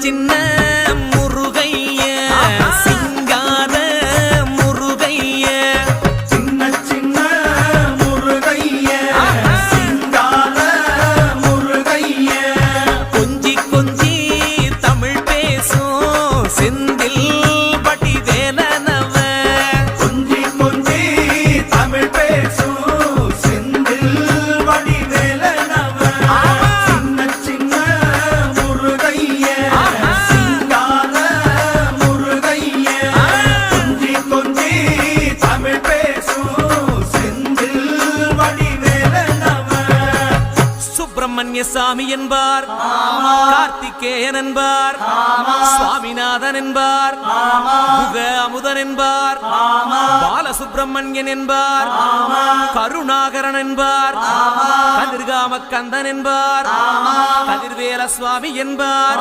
சின்ன முருகைய சிங்கார முருகைய சின்ன சின்ன முருகைய சிங்கார முருகைய கொஞ்சி கொஞ்சி தமிழ் பேசும் செந்தில் பட்டி வேலனவ கொஞ்சி கொஞ்சி தமிழ் பேசும் செந்தில் பட்டி வேலனவ சின்ன சின்ன முருகைய சிங்கார முருகைய கொஞ்சி கொஞ்சி தமிழ் பேசும் செந்தில் பட்டி வேலனவ சுப்பிரமணிய சாமி என்பார் கார்த்திகேயன் என்பார் சுவாமிநாதன் என்பார் முக அமுதன் என்பார் பாலசுப்பிரமணியன் என்பார் கருணாகரன் என்பார் கதிர்காம கந்தன் என்பார் கதிர்வேல சுவாமி என்பார்